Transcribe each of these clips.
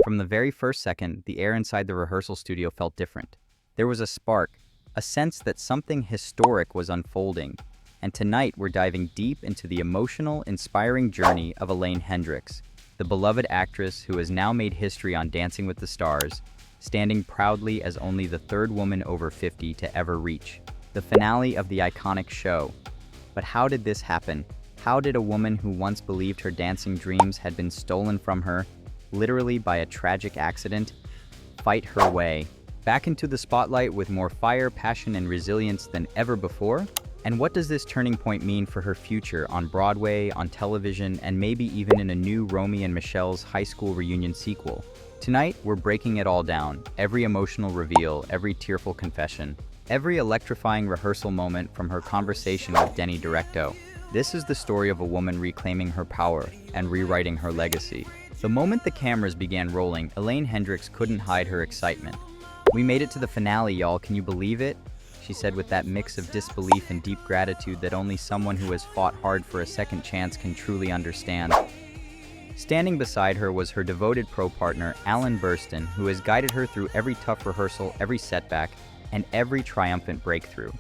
From the very first second, the air inside the rehearsal studio felt different. There was a spark, a sense that something historic was unfolding. And tonight we're diving deep into the emotional, inspiring journey of Elaine Hendrix, the beloved actress who has now made history on Dancing with the Stars, standing proudly as only the third woman over 50 to ever reach the finale of the iconic show. But how did this happen? How did a woman who once believed her dancing dreams had been stolen from her, literally by a tragic accident, fight her way back into the spotlight with more fire, passion, and resilience than ever before? And what does this turning point mean for her future on Broadway, on television, and maybe even in a new Romy and Michele's high school reunion sequel? Tonight, we're breaking it all down, every emotional reveal, every tearful confession, every electrifying rehearsal moment from her conversation with Denny Directo. This is the story of a woman reclaiming her power and rewriting her legacy. The moment the cameras began rolling, Elaine Hendrix couldn't hide her excitement. "We made it to the finale, y'all, can you believe it?" she said with that mix of disbelief and deep gratitude that only someone who has fought hard for a second chance can truly understand. Standing beside her was her devoted pro partner, Alan Bersten, who has guided her through every tough rehearsal, every setback, and every triumphant breakthrough.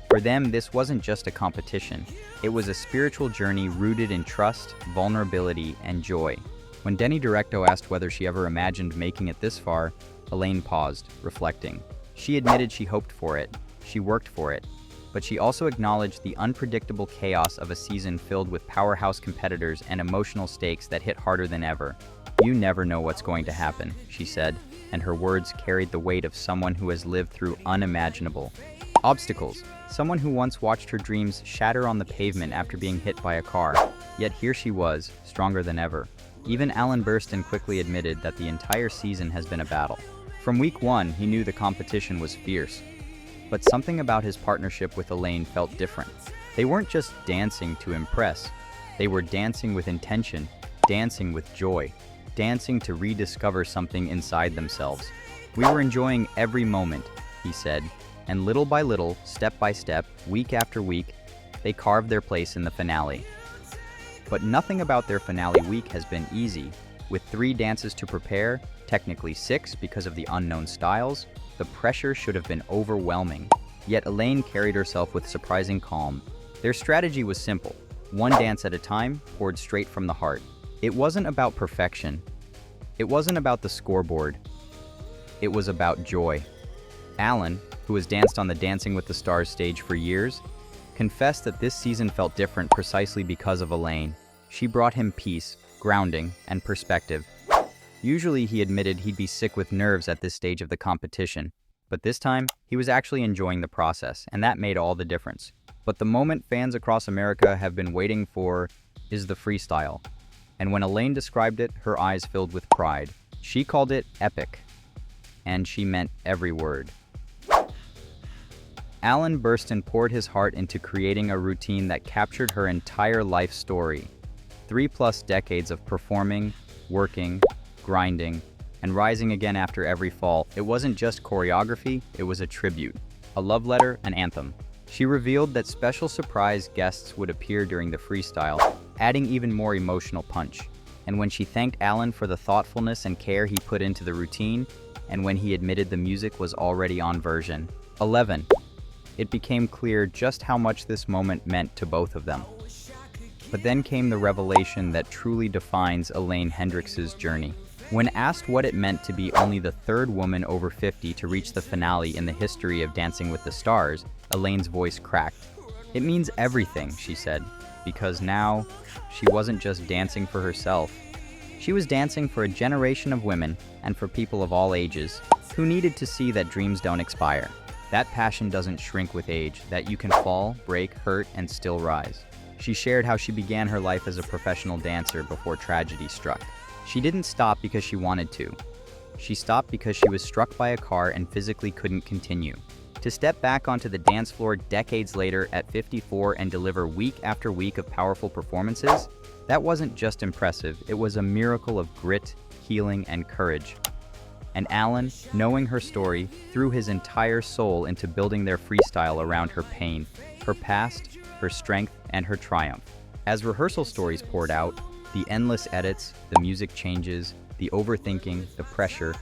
For them, this wasn't just a competition. It was a spiritual journey rooted in trust, vulnerability, and joy. When Denny Directo asked whether she ever imagined making it this far, Elaine paused, reflecting. She admitted she hoped for it, she worked for it, but she also acknowledged the unpredictable chaos of a season filled with powerhouse competitors and emotional stakes that hit harder than ever. "You never know what's going to happen," she said, and her words carried the weight of someone who has lived through unimaginable obstacles, someone who once watched her dreams shatter on the pavement after being hit by a car. Yet here she was, stronger than ever. Even Alan Bersten quickly admitted that the entire season has been a battle. From week one, he knew the competition was fierce. But something about his partnership with Elaine felt different. They weren't just dancing to impress. They were dancing with intention, dancing with joy, dancing to rediscover something inside themselves. "We were enjoying every moment," he said, and little by little, step by step, week after week, they carved their place in the finale. But nothing about their finale week has been easy. With 3 dances to prepare, technically 6 because of the unknown styles, the pressure should have been overwhelming. Yet Elaine carried herself with surprising calm. Their strategy was simple. One dance at a time, poured straight from the heart. It wasn't about perfection. It wasn't about the scoreboard. It was about joy. Alan, who has danced on the Dancing with the Stars stage for years, confessed that this season felt different precisely because of Elaine. She brought him peace, grounding, and perspective. Usually he admitted he'd be sick with nerves at this stage of the competition, but this time he was actually enjoying the process, and that made all the difference. But the moment fans across America have been waiting for is the freestyle. And when Elaine described it, her eyes filled with pride. She called it epic, and she meant every word. Alan Bersten poured his heart into creating a routine that captured her entire life story. 3+ decades of performing, working, grinding, and rising again after every fall. It wasn't just choreography, it was a tribute, a love letter, an anthem. She revealed that special surprise guests would appear during the freestyle, adding even more emotional punch. And when she thanked Alan for the thoughtfulness and care he put into the routine, and when he admitted the music was already on version 11, it became clear just how much this moment meant to both of them. But then came the revelation that truly defines Elaine Hendrix's journey. When asked what it meant to be only the third woman over 50 to reach the finale in the history of Dancing with the Stars, Elaine's voice cracked. "It means everything," she said, because now she wasn't just dancing for herself. She was dancing for a generation of women and for people of all ages who needed to see that dreams don't expire. That passion doesn't shrink with age, that you can fall, break, hurt, and still rise. She shared how she began her life as a professional dancer before tragedy struck. She didn't stop because she wanted to. She stopped because she was struck by a car and physically couldn't continue. To step back onto the dance floor decades later at 54 and deliver week after week of powerful performances, that wasn't just impressive, it was a miracle of grit, healing, and courage. And Alan, knowing her story, threw his entire soul into building their freestyle around her pain, her past, her strength, and her triumph. As rehearsal stories poured out, the endless edits, the music changes, the overthinking, the pressure,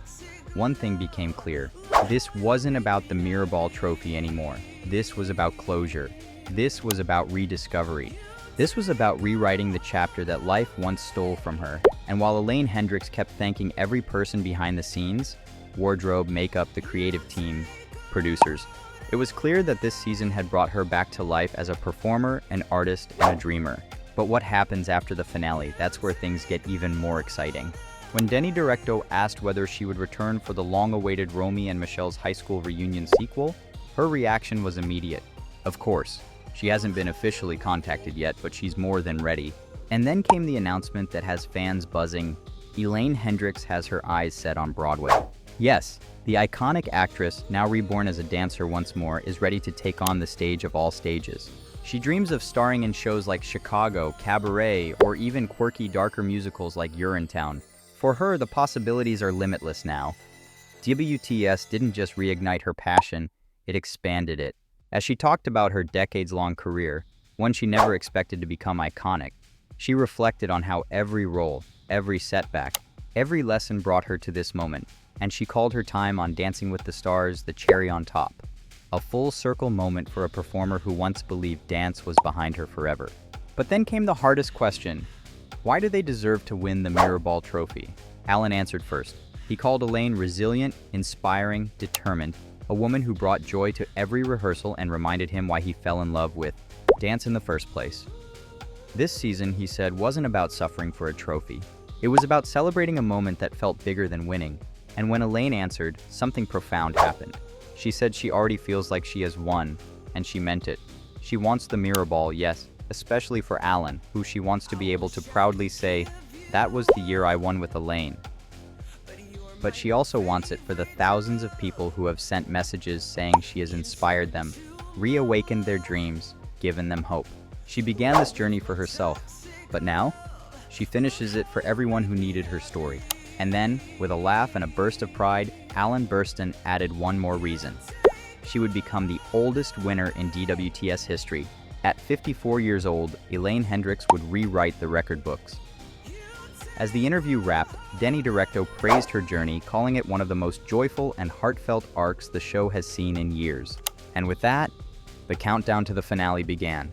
one thing became clear. This wasn't about the Mirrorball trophy anymore. This was about closure. This was about rediscovery. This was about rewriting the chapter that life once stole from her. And while Elaine Hendrix kept thanking every person behind the scenes, wardrobe, makeup, the creative team, producers, it was clear that this season had brought her back to life as a performer, an artist, and a dreamer. But what happens after the finale? That's where things get even more exciting. When Denny Directo asked whether she would return for the long-awaited Romy and Michele's high school reunion sequel, her reaction was immediate. Of course, she hasn't been officially contacted yet, but she's more than ready. And then came the announcement that has fans buzzing. Elaine Hendrix has her eyes set on Broadway. Yes, the iconic actress, now reborn as a dancer once more, is ready to take on the stage of all stages. She dreams of starring in shows like Chicago, Cabaret, or even quirky, darker musicals like Urinetown. For her, the possibilities are limitless now. DWTS didn't just reignite her passion, it expanded it. As she talked about her decades-long career, one she never expected to become iconic, she reflected on how every role, every setback, every lesson brought her to this moment, and she called her time on Dancing with the Stars the cherry on top. A full-circle moment for a performer who once believed dance was behind her forever. But then came the hardest question. Why do they deserve to win the Mirrorball trophy? Alan answered first. He called Elaine resilient, inspiring, determined, a woman who brought joy to every rehearsal and reminded him why he fell in love with dance in the first place. This season, he said, wasn't about suffering for a trophy. It was about celebrating a moment that felt bigger than winning. And when Elaine answered, something profound happened. She said she already feels like she has won, and she meant it. She wants the Mirrorball, yes, especially for Alan, who she wants to be able to proudly say, that was the year I won with Elaine. But she also wants it for the thousands of people who have sent messages saying she has inspired them, reawakened their dreams, given them hope. She began this journey for herself, but now, she finishes it for everyone who needed her story. And then, with a laugh and a burst of pride, Alan Bersten added one more reason. She would become the oldest winner in DWTS history. At 54 years old, Elaine Hendrix would rewrite the record books. As the interview wrapped, Denny Directo praised her journey, calling it one of the most joyful and heartfelt arcs the show has seen in years. And with that, the countdown to the finale began.